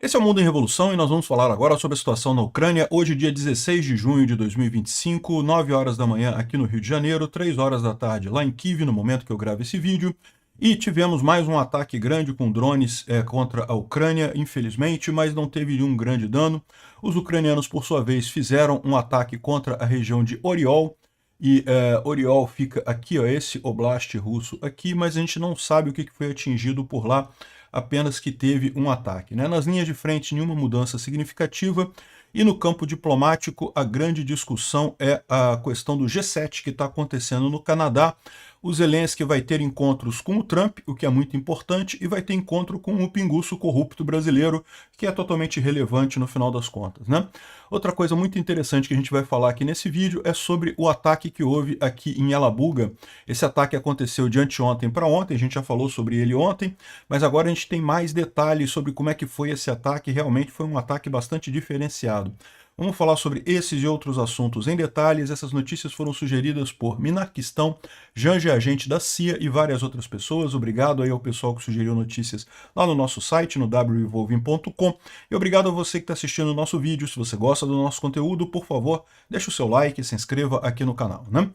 Esse é o Mundo em Revolução e nós vamos falar agora sobre a situação na Ucrânia, hoje dia 16 de junho de 2025, 9 horas da manhã aqui no Rio de Janeiro, 3 horas da tarde lá em Kiev, no momento que eu gravo esse vídeo. E tivemos mais um ataque grande com drones contra a Ucrânia, infelizmente, mas não teve nenhum grande dano. Os ucranianos, por sua vez, fizeram um ataque contra a região de Oriol, e Oriol fica aqui, ó, esse oblast russo aqui, mas a gente não sabe o que foi atingido por lá, apenas que teve um ataque, né? Nas linhas de frente, nenhuma mudança significativa. E no campo diplomático, a grande discussão é a questão do G7 que está acontecendo no Canadá. O Zelensky vai ter encontros com o Trump, o que é muito importante, e vai ter encontro com o pinguço corrupto brasileiro, que é totalmente irrelevante no final das contas, né? Outra coisa muito interessante que a gente vai falar aqui nesse vídeo é sobre o ataque que houve aqui em Yelabuga. Esse ataque aconteceu de anteontem para ontem, a gente já falou sobre ele ontem, mas agora a gente tem mais detalhes sobre como é que foi esse ataque. Realmente foi um ataque bastante diferenciado. Vamos falar sobre esses e outros assuntos em detalhes. Essas notícias foram sugeridas por Minarquistão, Janja, agente da CIA, e várias outras pessoas. Obrigado aí ao pessoal que sugeriu notícias lá no nosso site, no wrevolving.com. E obrigado a você que está assistindo o nosso vídeo. Se você gosta do nosso conteúdo, por favor, deixe o seu like e se inscreva aqui no canal, né?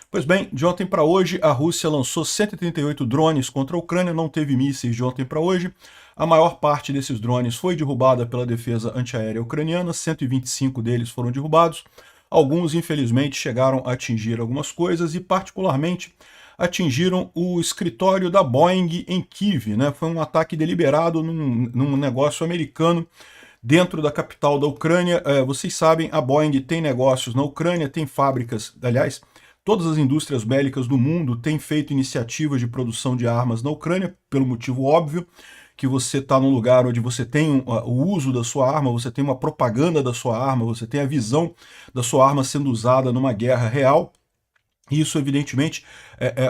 Pois bem, de ontem para hoje, a Rússia lançou 138 drones contra a Ucrânia, não teve mísseis de ontem para hoje. A maior parte desses drones foi derrubada pela defesa antiaérea ucraniana, 125 deles foram derrubados. Alguns, infelizmente, chegaram a atingir algumas coisas e, particularmente, atingiram o escritório da Boeing em Kiev, né? Foi um ataque deliberado num negócio americano dentro da capital da Ucrânia. Vocês sabem, a Boeing tem negócios na Ucrânia, tem fábricas, aliás, todas as indústrias bélicas do mundo têm feito iniciativas de produção de armas na Ucrânia, pelo motivo óbvio que você está num lugar onde você tem o uso da sua arma, você tem uma propaganda da sua arma, você tem a visão da sua arma sendo usada numa guerra real. Isso, evidentemente,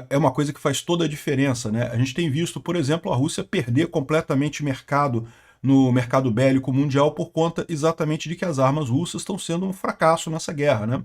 é uma coisa que faz toda a diferença, né? A gente tem visto, por exemplo, a Rússia perder completamente mercado no mercado bélico mundial por conta exatamente de que as armas russas estão sendo um fracasso nessa guerra, né?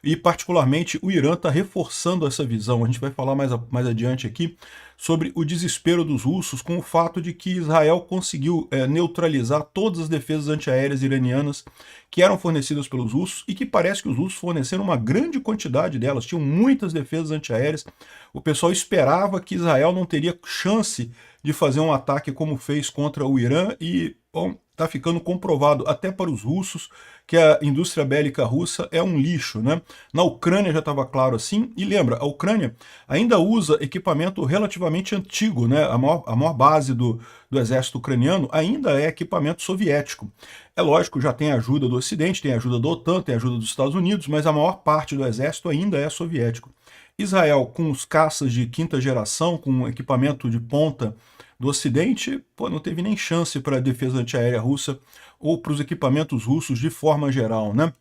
E, particularmente, o Irã está reforçando essa visão. A gente vai falar mais adiante aqui sobre o desespero dos russos com o fato de que Israel conseguiu neutralizar todas as defesas antiaéreas iranianas que eram fornecidas pelos russos, e que parece que os russos forneceram uma grande quantidade delas, tinham muitas defesas antiaéreas. O pessoal esperava que Israel não teria chance de fazer um ataque como fez contra o Irã, e, bom, está ficando comprovado até para os russos que a indústria bélica russa é um lixo, né? Na Ucrânia já estava claro assim, e lembra, a Ucrânia ainda usa equipamento relativamente antigo, né? A maior base do exército ucraniano ainda é equipamento soviético. É lógico, já tem ajuda do Ocidente, tem ajuda da OTAN, tem ajuda dos Estados Unidos, mas a maior parte do exército ainda é soviético. Israel, com os caças de quinta geração, com equipamento de ponta do Ocidente, pô, não teve nem chance para a defesa antiaérea russa ou para os equipamentos russos de forma geral, né?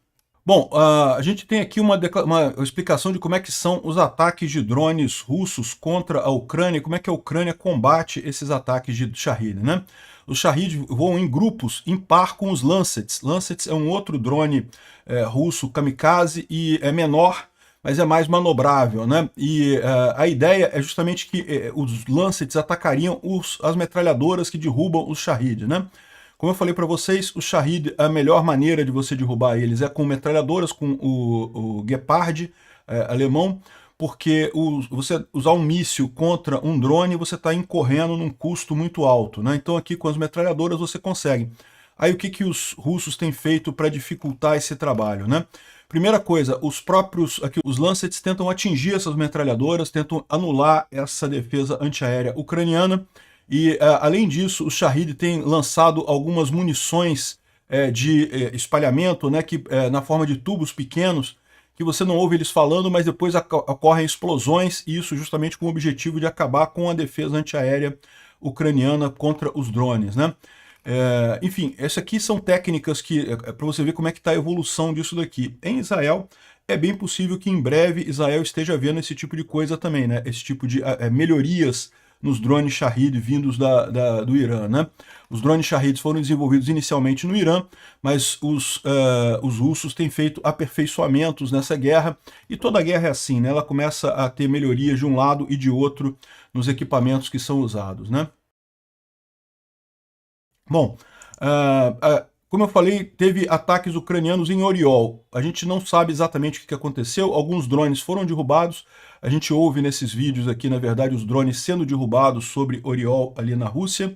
Bom, a gente tem aqui uma explicação de como é que são os ataques de drones russos contra a Ucrânia, como é que a Ucrânia combate esses ataques de Shahed, né? Os Shahed voam em grupos, em par com os Lancets. Lancets é um outro drone russo kamikaze e é menor, mas é mais manobrável, né? E a ideia é justamente que os Lancets atacariam as metralhadoras que derrubam os Shahed, né? Como eu falei para vocês, o Shahed, a melhor maneira de você derrubar eles é com metralhadoras, com o Gepard alemão, porque você usar um míssil contra um drone, você está incorrendo num custo muito alto, né? Então aqui com as metralhadoras você consegue. Aí o que os russos têm feito para dificultar esse trabalho, né? Primeira coisa, os Lancets tentam atingir essas metralhadoras, tentam anular essa defesa antiaérea ucraniana. E, além disso, o Shahed tem lançado algumas munições de espalhamento, né, na forma de tubos pequenos, que você não ouve eles falando, mas depois ocorrem explosões, e isso justamente com o objetivo de acabar com a defesa antiaérea ucraniana contra os drones, né? Enfim, essas aqui são técnicas que para você ver como é que está a evolução disso daqui. Em Israel, é bem possível que em breve Israel esteja vendo esse tipo de coisa também, né? Esse tipo de melhorias nos drones Shahed vindos do Irã, né? Os drones Shahed foram desenvolvidos inicialmente no Irã, mas os russos têm feito aperfeiçoamentos nessa guerra, e toda guerra é assim, né? Ela começa a ter melhorias de um lado e de outro nos equipamentos que são usados, né? Bom, Como eu falei, teve ataques ucranianos em Oriol. A gente não sabe exatamente o que aconteceu. Alguns drones foram derrubados. A gente ouve nesses vídeos aqui, na verdade, os drones sendo derrubados sobre Oriol ali na Rússia.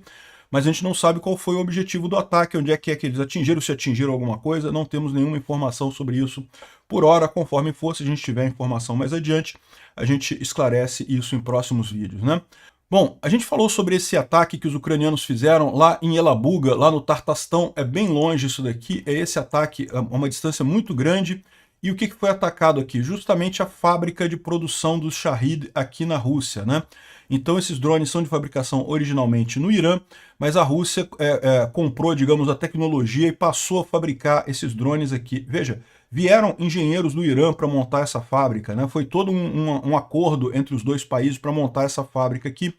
Mas a gente não sabe qual foi o objetivo do ataque, onde é que eles atingiram, se atingiram alguma coisa. Não temos nenhuma informação sobre isso por hora. Conforme for, se a gente tiver informação mais adiante, a gente esclarece isso em próximos vídeos, né? Bom, a gente falou sobre esse ataque que os ucranianos fizeram lá em Elabuga, lá no Tartastão, é bem longe isso daqui, é esse ataque a uma distância muito grande. E o que foi atacado aqui? Justamente a fábrica de produção dos Shahed aqui na Rússia, né? Então esses drones são de fabricação originalmente no Irã, mas a Rússia comprou, digamos, a tecnologia e passou a fabricar esses drones aqui. Veja, vieram engenheiros do Irã para montar essa fábrica, né? Foi todo um acordo entre os dois países para montar essa fábrica aqui,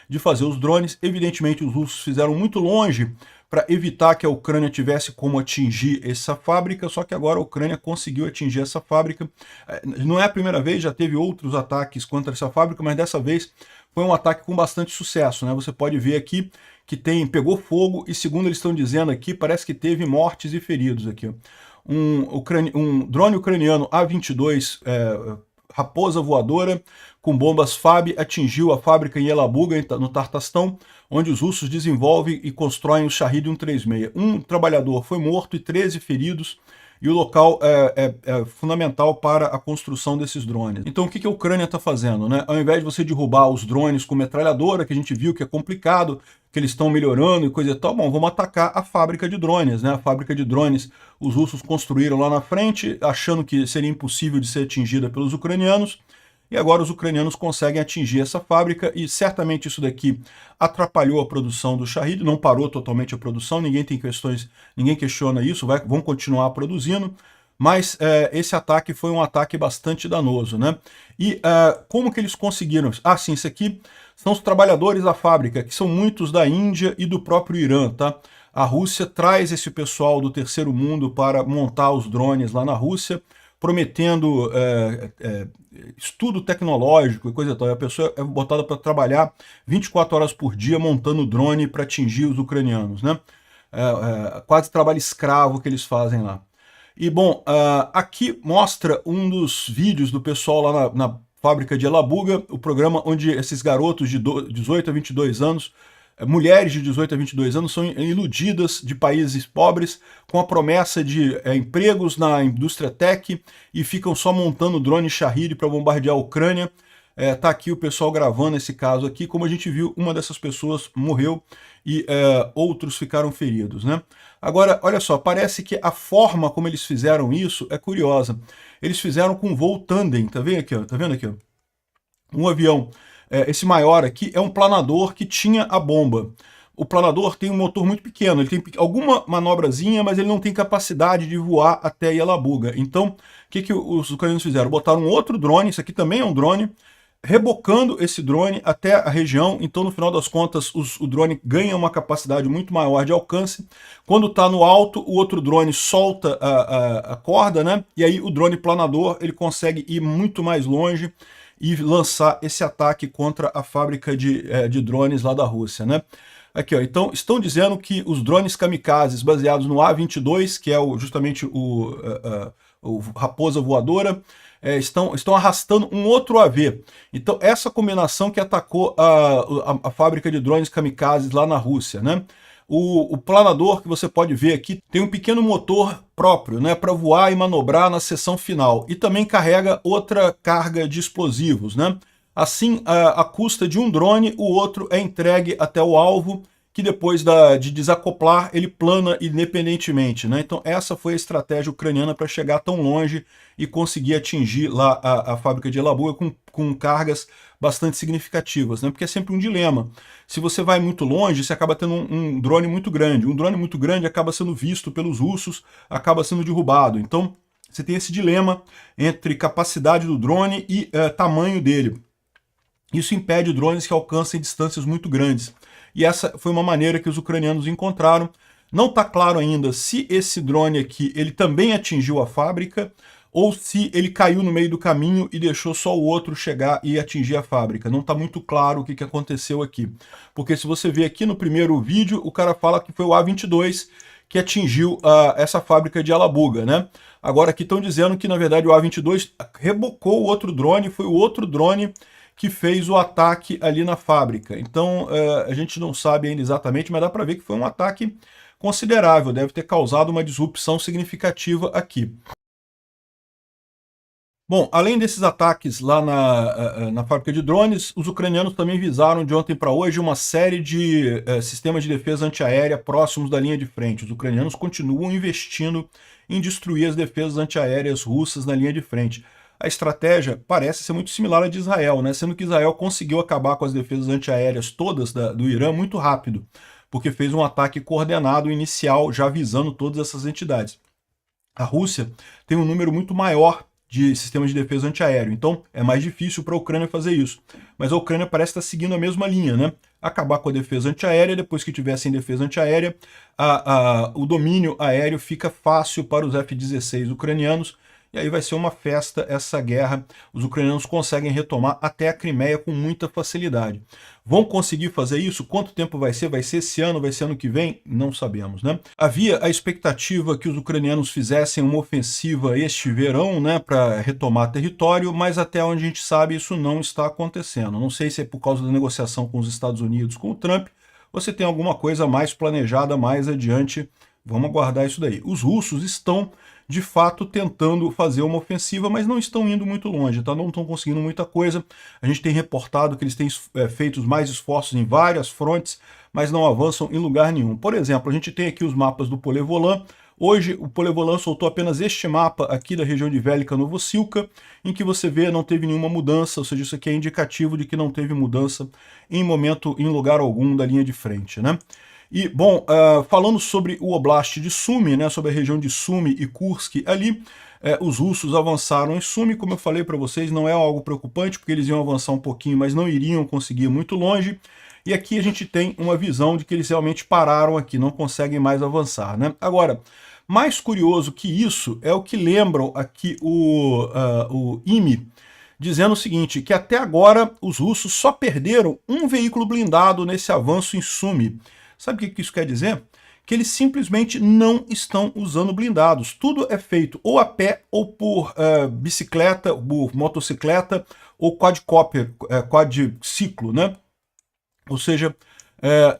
de fazer os drones. Evidentemente, os russos fizeram muito longe para evitar que a Ucrânia tivesse como atingir essa fábrica, só que agora a Ucrânia conseguiu atingir essa fábrica. Não é a primeira vez, já teve outros ataques contra essa fábrica, mas dessa vez foi um ataque com bastante sucesso, né? Você pode ver aqui que pegou fogo e, segundo eles estão dizendo aqui, parece que teve mortes e feridos aqui. Um drone ucraniano A-22 Raposa voadora com bombas FAB atingiu a fábrica em Elabuga, no Tartastão, onde os russos desenvolvem e constroem o Shahed 136. Um trabalhador foi morto e 13 feridos, e o local é fundamental para a construção desses drones. Então o que a Ucrânia está fazendo, né? Ao invés de você derrubar os drones com metralhadora, que a gente viu que é complicado, que eles estão melhorando e coisa e tal, bom, vamos atacar a fábrica de drones, né? A fábrica de drones os russos construíram lá na frente, achando que seria impossível de ser atingida pelos ucranianos, e agora os ucranianos conseguem atingir essa fábrica, e certamente isso daqui atrapalhou a produção do Shahed, não parou totalmente a produção, ninguém questiona isso, vão continuar produzindo, mas esse ataque foi um ataque bastante danoso, né? E como que eles conseguiram? Ah, sim, isso aqui são os trabalhadores da fábrica, que são muitos da Índia e do próprio Irã, tá? A Rússia traz esse pessoal do terceiro mundo para montar os drones lá na Rússia, prometendo estudo tecnológico e coisa e tal. E a pessoa é botada para trabalhar 24 horas por dia montando drone para atingir os ucranianos, né? Quase trabalho escravo que eles fazem lá. E bom, aqui mostra um dos vídeos do pessoal lá na fábrica de Elabuga, o programa onde esses garotos de 18 a 22 anos, mulheres de 18 a 22 anos, são iludidas de países pobres com a promessa de empregos na indústria tech e ficam só montando drone Shahed para bombardear a Ucrânia. Tá aqui o pessoal gravando esse caso aqui. Como a gente viu, uma dessas pessoas morreu e outros ficaram feridos, né? Agora, olha só, parece que a forma como eles fizeram isso é curiosa. Eles fizeram com voo tandem, tá vendo aqui? Ó? Tá vendo aqui? Ó? Um avião, esse maior aqui, é um planador que tinha a bomba. O planador tem um motor muito pequeno, ele tem alguma manobrazinha, mas ele não tem capacidade de voar até Elabuga. Então, o que os ucranianos fizeram? Botaram um outro drone, isso aqui também é um drone, rebocando esse drone até a região. Então, no final das contas, o drone ganha uma capacidade muito maior de alcance. Quando está no alto, o outro drone solta a corda, né? E aí o drone planador ele consegue ir muito mais longe e lançar esse ataque contra a fábrica de drones lá da Rússia, né? Aqui, ó, então estão dizendo que os drones kamikazes baseados no A-22, que é justamente o Raposa voadora, estão arrastando um outro AV. Então essa combinação que atacou a fábrica de drones kamikazes lá na Rússia, né? O planador que você pode ver aqui tem um pequeno motor próprio, né, para voar e manobrar na seção final, e também carrega outra carga de explosivos, né? Assim, à custa de um drone, o outro é entregue até o alvo, que depois de desacoplar, ele plana independentemente, né? Então essa foi a estratégia ucraniana para chegar tão longe e conseguir atingir lá a fábrica de Elabuga com cargas bastante significativas, né? Porque é sempre um dilema. Se você vai muito longe, você acaba tendo um drone muito grande. Um drone muito grande acaba sendo visto pelos russos, acaba sendo derrubado. Então você tem esse dilema entre capacidade do drone e tamanho dele. Isso impede drones que alcancem distâncias muito grandes. E essa foi uma maneira que os ucranianos encontraram. Não está claro ainda se esse drone aqui ele também atingiu a fábrica ou se ele caiu no meio do caminho e deixou só o outro chegar e atingir a fábrica. Não está muito claro o que aconteceu aqui. Porque se você ver aqui no primeiro vídeo, o cara fala que foi o A-22 que atingiu essa fábrica de Alabuga, né? Agora aqui estão dizendo que, na verdade, o A-22 rebocou o outro drone, foi o outro drone que fez o ataque ali na fábrica. Então, a gente não sabe ainda exatamente, mas dá para ver que foi um ataque considerável, deve ter causado uma disrupção significativa aqui. Bom, além desses ataques lá na fábrica de drones, os ucranianos também visaram de ontem para hoje uma série de sistemas de defesa antiaérea próximos da linha de frente. Os ucranianos continuam investindo em destruir as defesas antiaéreas russas na linha de frente. A estratégia parece ser muito similar à de Israel, né? Sendo que Israel conseguiu acabar com as defesas antiaéreas todas do Irã muito rápido, porque fez um ataque coordenado inicial já visando todas essas entidades. A Rússia tem um número muito maior de sistemas de defesa antiaéreo, então é mais difícil para a Ucrânia fazer isso. Mas a Ucrânia parece estar seguindo a mesma linha, né? Acabar com a defesa antiaérea, depois que tiver sem defesa antiaérea, o domínio aéreo fica fácil para os F-16 ucranianos, e aí vai ser uma festa essa guerra. Os ucranianos conseguem retomar até a Crimeia com muita facilidade. Vão conseguir fazer isso? Quanto tempo vai ser? Vai ser esse ano? Vai ser ano que vem? Não sabemos, né? Havia a expectativa que os ucranianos fizessem uma ofensiva este verão, né, para retomar território, mas até onde a gente sabe isso não está acontecendo. Não sei se é por causa da negociação com os Estados Unidos, com o Trump, ou se tem alguma coisa mais planejada mais adiante. Vamos aguardar isso daí. Os russos estão de fato tentando fazer uma ofensiva, mas não estão indo muito longe, tá? Não estão conseguindo muita coisa. A gente tem reportado que eles têm feito mais esforços em várias frontes, mas não avançam em lugar nenhum. Por exemplo, a gente tem aqui os mapas do Polevolan. Hoje o Polevolan soltou apenas este mapa aqui da região de Velika Novosilka, em que você vê não teve nenhuma mudança, ou seja, isso aqui é indicativo de que não teve mudança em lugar algum da linha de frente, né? E, bom, falando sobre o Oblast de Sumy, né, sobre a região de Sumy e Kursk ali, os russos avançaram em Sumy, como eu falei para vocês, não é algo preocupante, porque eles iam avançar um pouquinho, mas não iriam conseguir muito longe. E aqui a gente tem uma visão de que eles realmente pararam aqui, não conseguem mais avançar, né? Agora, mais curioso que isso é o que lembram aqui o IMI, dizendo o seguinte, que até agora os russos só perderam um veículo blindado nesse avanço em Sumy. Sabe o que isso quer dizer? Que eles simplesmente não estão usando blindados. Tudo é feito ou a pé, ou por bicicleta, por motocicleta, ou quadriciclo, né? Ou seja,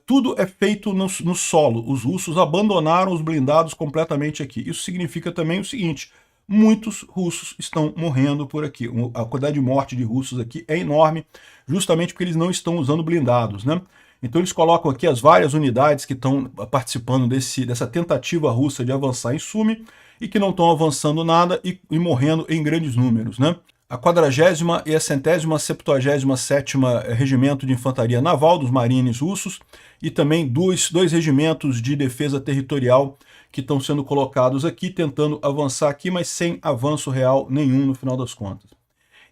tudo é feito no solo. Os russos abandonaram os blindados completamente aqui. Isso significa também o seguinte, muitos russos estão morrendo por aqui. A quantidade de morte de russos aqui é enorme, justamente porque eles não estão usando blindados, né? Então eles colocam aqui as várias unidades que estão participando dessa tentativa russa de avançar em Sumy e que não estão avançando nada e morrendo em grandes números, né? A 40ª e a 177ª Regimento de Infantaria Naval dos Marines russos e também dois regimentos de defesa territorial que estão sendo colocados aqui, tentando avançar aqui, mas sem avanço real nenhum no final das contas.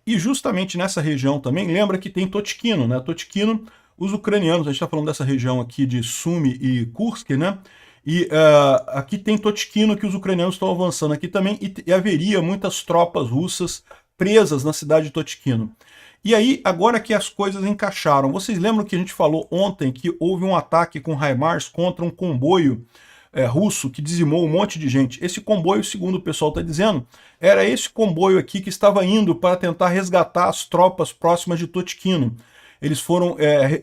E justamente nessa região também, lembra que tem Totkino, né? Totkino, os ucranianos, a gente está falando dessa região aqui de Sumy e Kursk, né? E aqui tem Totkino, que os ucranianos estão avançando aqui também, e haveria muitas tropas russas presas na cidade de Totkino. E aí, agora que as coisas encaixaram, vocês lembram que a gente falou ontem que houve um ataque com HIMARS contra um comboio russo que dizimou um monte de gente? Esse comboio, segundo o pessoal está dizendo, era esse comboio aqui que estava indo para tentar resgatar as tropas próximas de Totkino. Eles foram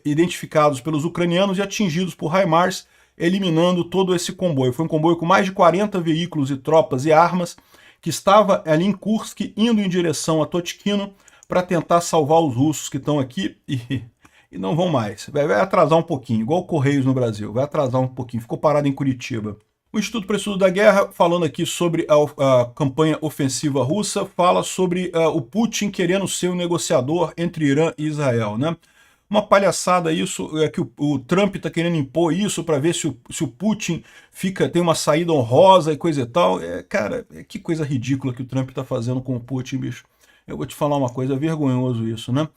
identificados pelos ucranianos e atingidos por HIMARS, eliminando todo esse comboio. Foi um comboio com mais de 40 veículos e tropas e armas, que estava ali em Kursk, indo em direção a Totkino, para tentar salvar os russos que estão aqui e não vão mais. Vai atrasar um pouquinho, igual o Correios no Brasil, vai atrasar um pouquinho, ficou parado em Curitiba. O Instituto para o Estudo da Guerra, falando aqui sobre a campanha ofensiva russa, fala sobre o Putin querendo ser um negociador entre Irã e Israel, né? Uma palhaçada isso, que o Trump está querendo impor isso para ver se o Putin tem uma saída honrosa e coisa e tal. Cara, que coisa ridícula que o Trump está fazendo com o Putin, bicho. Eu vou te falar uma coisa, é vergonhoso isso, né?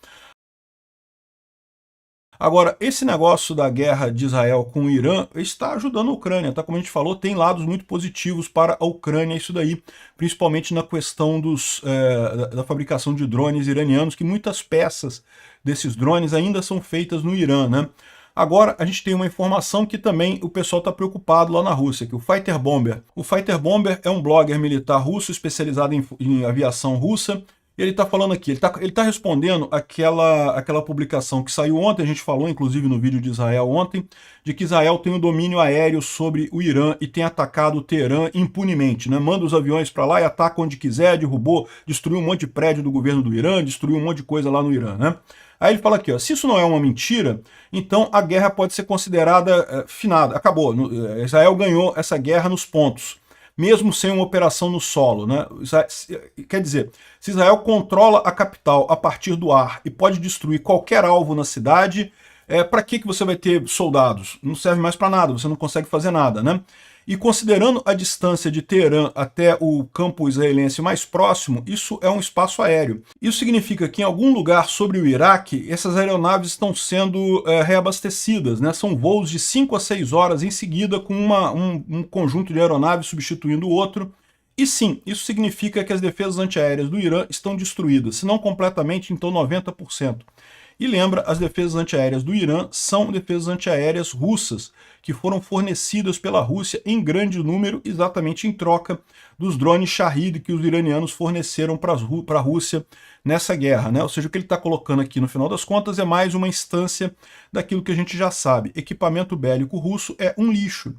Agora, esse negócio da guerra de Israel com o Irã está ajudando a Ucrânia, tá? Como a gente falou, tem lados muito positivos para a Ucrânia isso daí, principalmente na questão da fabricação de drones iranianos, que muitas peças desses drones ainda são feitas no Irã, né? Agora, a gente tem uma informação que também o pessoal está preocupado lá na Rússia, que o Fighter Bomber. O Fighter Bomber é um blogger militar russo especializado em aviação russa. E ele está falando aqui, ele tá respondendo aquela publicação que saiu ontem, a gente falou inclusive no vídeo de Israel ontem, de que Israel tem o domínio aéreo sobre o Irã e tem atacado o Teherã impunemente, né? Manda os aviões para lá e ataca onde quiser, derrubou, destruiu um monte de prédio do governo do Irã, destruiu um monte de coisa lá no Irã, né? Aí ele fala aqui, ó, se isso não é uma mentira, então a guerra pode ser considerada finada, acabou. Israel ganhou essa guerra nos pontos, mesmo sem uma operação no solo, né? Quer dizer, se Israel controla a capital a partir do ar e pode destruir qualquer alvo na cidade, para que você vai ter soldados? Não serve mais para nada, você não consegue fazer nada, né? E considerando a distância de Teherã até o campo israelense mais próximo, isso é um espaço aéreo. Isso significa que em algum lugar sobre o Iraque, essas aeronaves estão sendo reabastecidas, né? São voos de 5 a 6 horas em seguida com um conjunto de aeronaves substituindo o outro. E sim, isso significa que as defesas antiaéreas do Irã estão destruídas, se não completamente, então 90%. E lembra, as defesas antiaéreas do Irã são defesas antiaéreas russas, que foram fornecidas pela Rússia em grande número, exatamente em troca dos drones Shahid que os iranianos forneceram para a Rússia nessa guerra, né? Ou seja, o que ele está colocando aqui no final das contas é mais uma instância daquilo que a gente já sabe. Equipamento bélico russo é um lixo.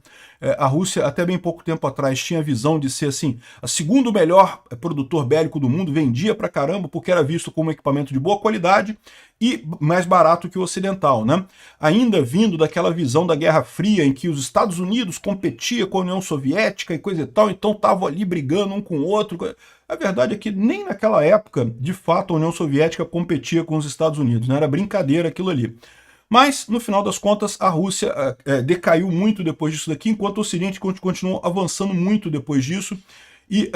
A Rússia, até bem pouco tempo atrás, tinha a visão de ser assim, a segundo melhor produtor bélico do mundo, vendia pra caramba porque era visto como um equipamento de boa qualidade e mais barato que o ocidental, né? Ainda vindo daquela visão da Guerra Fria, em que os Estados Unidos competia com a União Soviética e coisa e tal, então estavam ali brigando um com o outro. A verdade é que nem naquela época, de fato, a União Soviética competia com os Estados Unidos, né? Era brincadeira aquilo ali. Mas, no final das contas, a Rússia decaiu muito depois disso daqui, enquanto o Ocidente continuou avançando muito depois disso. E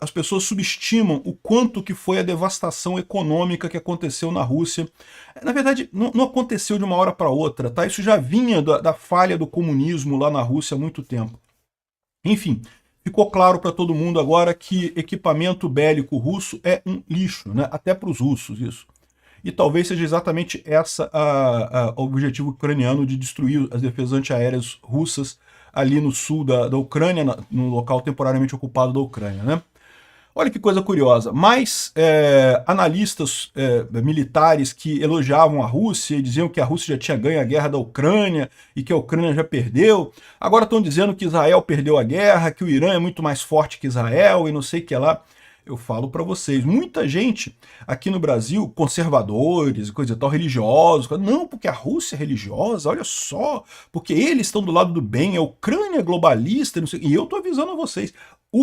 as pessoas subestimam o quanto que foi a devastação econômica que aconteceu na Rússia. Na verdade, não aconteceu de uma hora para outra, tá? Isso já vinha da falha do comunismo lá na Rússia há muito tempo. Enfim, ficou claro para todo mundo agora que equipamento bélico russo é um lixo, né? Até para os russos isso. E talvez seja exatamente essa o objetivo ucraniano de destruir as defesas antiaéreas russas ali no sul da Ucrânia, no local temporariamente ocupado da Ucrânia, né? Olha que coisa curiosa, mais analistas militares que elogiavam a Rússia e diziam que a Rússia já tinha ganho a guerra da Ucrânia e que a Ucrânia já perdeu, agora estão dizendo que Israel perdeu a guerra, que o Irã é muito mais forte que Israel e não sei o que lá. Eu falo para vocês, muita gente aqui no Brasil, conservadores, coisa e tal, religiosos, não, porque a Rússia é religiosa, olha só, porque eles estão do lado do bem, a Ucrânia é globalista, não sei, e eu tô avisando a vocês,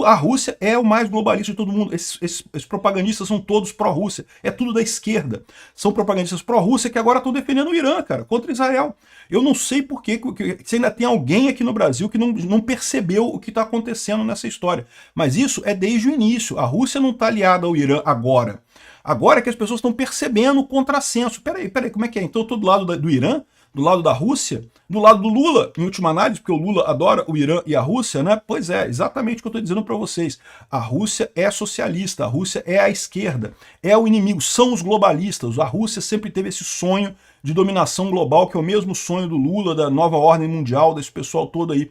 a Rússia é o mais globalista de todo mundo, esses propagandistas são todos pró-Rússia, é tudo da esquerda, são propagandistas pró-Rússia que agora estão defendendo o Irã, cara, contra Israel. Eu não sei por que se ainda tem alguém aqui no Brasil que não percebeu o que está acontecendo nessa história. Mas isso é desde o início. A Rússia não está aliada ao Irã agora. Agora é que as pessoas estão percebendo o contrassenso. Peraí, como é que é? Então eu estou do lado do Irã? Do lado da Rússia? Do lado do Lula, em última análise, porque o Lula adora o Irã e a Rússia, né? Pois é, exatamente o que eu estou dizendo para vocês. A Rússia é socialista, a Rússia é a esquerda, é o inimigo, são os globalistas. A Rússia sempre teve esse sonho de dominação global, que é o mesmo sonho do Lula, da nova ordem mundial, desse pessoal todo aí.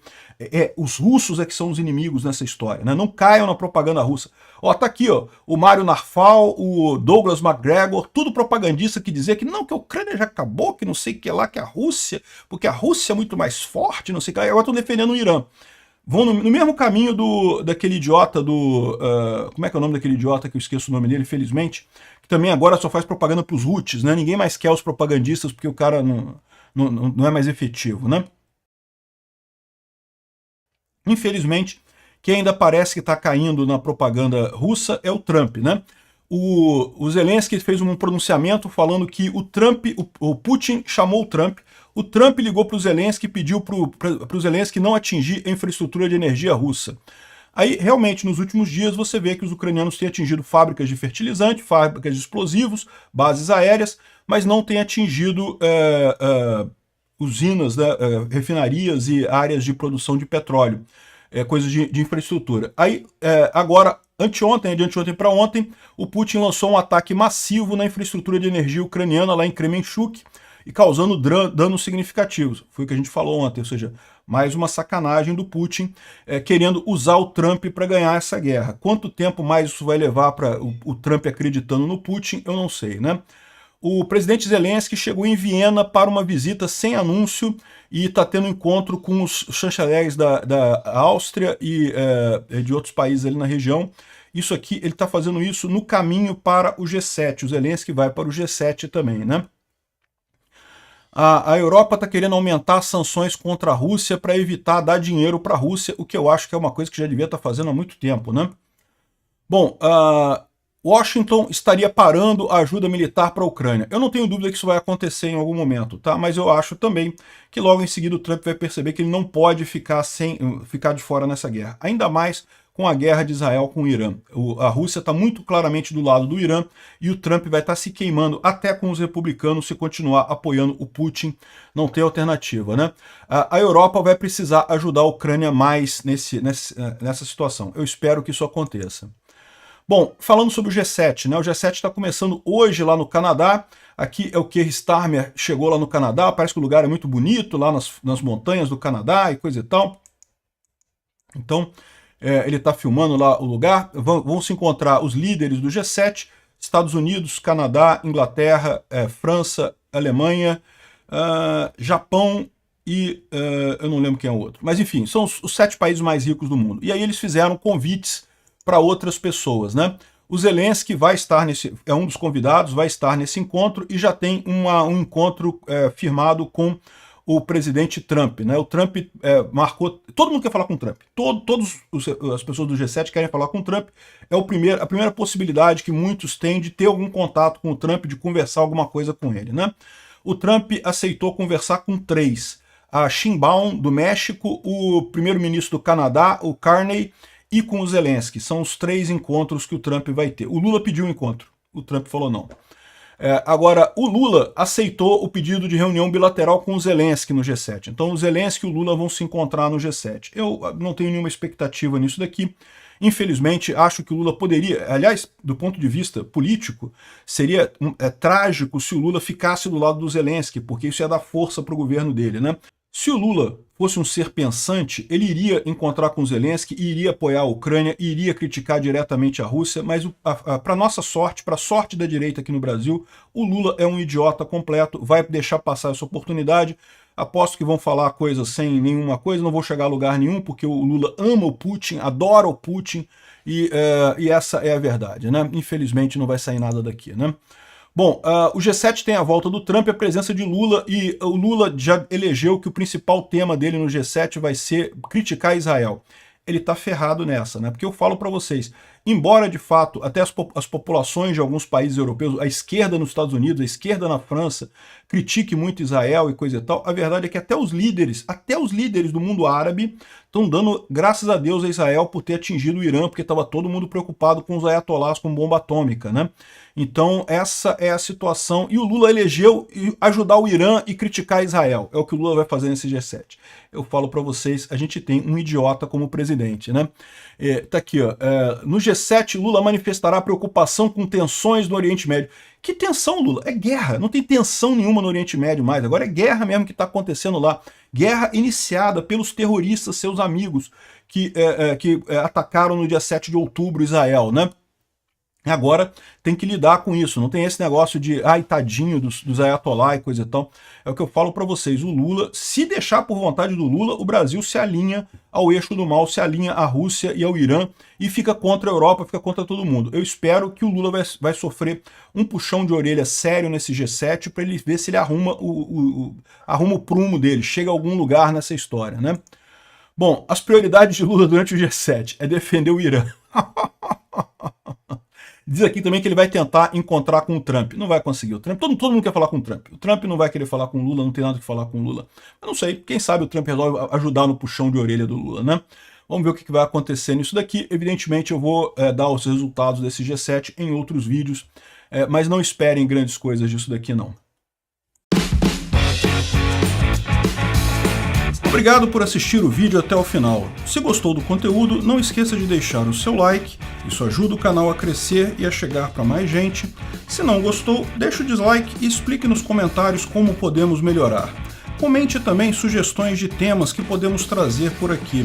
Os russos é que são os inimigos nessa história, né? Não caiam na propaganda russa. Ó, tá aqui, ó, o Mário Narfal, o Douglas McGregor, tudo propagandista que dizia que não, que a Ucrânia já acabou, que não sei o que lá, que a Rússia, porque a Rússia é muito mais forte, não sei o que lá, e agora estão defendendo o Irã. Vão no mesmo caminho daquele idiota como é que é o nome daquele idiota que eu esqueço o nome dele, infelizmente, que também agora só faz propaganda pros Houthis, né? Ninguém mais quer os propagandistas porque o cara não é mais efetivo, né? Infelizmente, quem ainda parece que está caindo na propaganda russa é o Trump, né? O Zelensky fez um pronunciamento falando que o Putin chamou o Trump ligou para o Zelensky e pediu para o Zelensky não atingir a infraestrutura de energia russa. Aí, realmente, nos últimos dias, você vê que os ucranianos têm atingido fábricas de fertilizante, fábricas de explosivos, bases aéreas, mas não têm atingido usinas, né, refinarias e áreas de produção de petróleo, coisas de infraestrutura. Aí, agora, anteontem, de anteontem para ontem, o Putin lançou um ataque massivo na infraestrutura de energia ucraniana lá em Kremenchuk, e causando danos significativos. Foi o que a gente falou ontem, ou seja, mais uma sacanagem do Putin querendo usar o Trump para ganhar essa guerra. Quanto tempo mais isso vai levar para o Trump acreditando no Putin, eu não sei, né? O presidente Zelensky chegou em Viena para uma visita sem anúncio e está tendo encontro com os chanceleres da Áustria e de outros países ali na região. Isso aqui, ele está fazendo isso no caminho para o G7. O Zelensky vai para o G7 também, né? A Europa está querendo aumentar as sanções contra a Rússia para evitar dar dinheiro para a Rússia, o que eu acho que é uma coisa que já devia estar fazendo há muito tempo, né? Bom, Washington estaria parando a ajuda militar para a Ucrânia. Eu não tenho dúvida que isso vai acontecer em algum momento, tá? Mas eu acho também que logo em seguida o Trump vai perceber que ele não pode ficar de fora nessa guerra. Ainda mais com a guerra de Israel com o Irã. A Rússia está muito claramente do lado do Irã e o Trump vai estar se queimando até com os republicanos se continuar apoiando o Putin, não tem alternativa, né? A Europa vai precisar ajudar a Ucrânia mais nessa situação. Eu espero que isso aconteça. Bom, falando sobre o G7, né? O G7 está começando hoje lá no Canadá. Aqui é o Keir Starmer, chegou lá no Canadá, parece que o lugar é muito bonito, lá nas montanhas do Canadá e coisa e tal. Então, ele está filmando lá o lugar. Vão se encontrar os líderes do G7, Estados Unidos, Canadá, Inglaterra, França, Alemanha, Japão e eu não lembro quem é o outro. Mas enfim, são os 7 países mais ricos do mundo. E aí eles fizeram convites para outras pessoas, né? O Zelensky vai estar é um dos convidados, vai estar nesse encontro e já tem um encontro firmado com o presidente Trump, né? O Trump marcou... Todo mundo quer falar com o Trump. Todas as pessoas do G7 querem falar com o Trump. É a primeira possibilidade que muitos têm de ter algum contato com o Trump, de conversar alguma coisa com ele, né? O Trump aceitou conversar com 3. A Sheinbaum, do México, o primeiro-ministro do Canadá, o Carney, e com o Zelensky. São os 3 encontros que o Trump vai ter. O Lula pediu um encontro. O Trump falou não. Agora, o Lula aceitou o pedido de reunião bilateral com o Zelensky no G7. Então, o Zelensky e o Lula vão se encontrar no G7. Eu não tenho nenhuma expectativa nisso daqui. Infelizmente, acho que o Lula poderia... Aliás, do ponto de vista político, seria trágico se o Lula ficasse do lado do Zelensky, porque isso ia dar força para o governo dele, né? Se o Lula fosse um ser pensante, ele iria encontrar com o Zelensky, iria apoiar a Ucrânia, iria criticar diretamente a Rússia, mas para nossa sorte, para a sorte da direita aqui no Brasil, o Lula é um idiota completo, vai deixar passar essa oportunidade. Aposto que vão falar coisas sem nenhuma coisa, não vou chegar a lugar nenhum, porque o Lula ama o Putin, adora o Putin, e essa é a verdade, né? Infelizmente não vai sair nada daqui, né? Bom, o G7 tem a volta do Trump e a presença de Lula, e o Lula já elegeu que o principal tema dele no G7 vai ser criticar Israel. Ele está ferrado nessa, né? Porque eu falo para vocês, embora de fato até as populações de alguns países europeus, a esquerda nos Estados Unidos, a esquerda na França, critique muito Israel e coisa e tal, a verdade é que até os líderes do mundo árabe estão dando graças a Deus a Israel por ter atingido o Irã, porque estava todo mundo preocupado com os ayatolás com bomba atômica, né? Então essa é a situação, e o Lula elegeu ajudar o Irã e criticar Israel, é o que o Lula vai fazer nesse G7. Eu falo para vocês, a gente tem um idiota como presidente, né? Tá aqui, ó, no G7 Lula manifestará preocupação com tensões no Oriente Médio. Que tensão, Lula? É guerra, não tem tensão nenhuma no Oriente Médio mais, agora é guerra mesmo que está acontecendo lá. Guerra iniciada pelos terroristas, seus amigos, que atacaram no dia 7 de outubro Israel, né? Agora tem que lidar com isso, não tem esse negócio de ai tadinho dos ayatollah e coisa e tal. É o que eu falo para vocês, o Lula, se deixar por vontade do Lula, o Brasil se alinha ao eixo do mal, se alinha à Rússia e ao Irã e fica contra a Europa, fica contra todo mundo. Eu espero que o Lula vai sofrer um puxão de orelha sério nesse G7 para ele ver se ele arruma o prumo dele, chega a algum lugar nessa história, né? Bom, as prioridades de Lula durante o G7 é defender o Irã. Diz aqui também que ele vai tentar encontrar com o Trump. Não vai conseguir. O Trump, todo mundo quer falar com o Trump. O Trump não vai querer falar com o Lula, não tem nada que falar com o Lula. Eu não sei, quem sabe o Trump resolve ajudar no puxão de orelha do Lula, né? Vamos ver o que vai acontecer nisso daqui. Evidentemente eu vou dar os resultados desse G7 em outros vídeos, mas não esperem grandes coisas disso daqui não. Obrigado por assistir o vídeo até o final. Se gostou do conteúdo, não esqueça de deixar o seu like, isso ajuda o canal a crescer e a chegar para mais gente. Se não gostou, deixe o dislike e explique nos comentários como podemos melhorar. Comente também sugestões de temas que podemos trazer por aqui.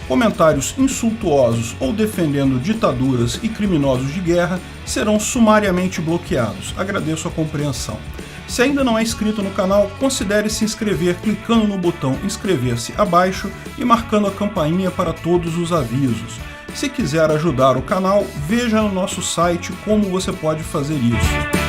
Comentários insultuosos ou defendendo ditaduras e criminosos de guerra serão sumariamente bloqueados. Agradeço a compreensão. Se ainda não é inscrito no canal, considere se inscrever clicando no botão inscrever-se abaixo e marcando a campainha para todos os avisos. Se quiser ajudar o canal, veja no nosso site como você pode fazer isso.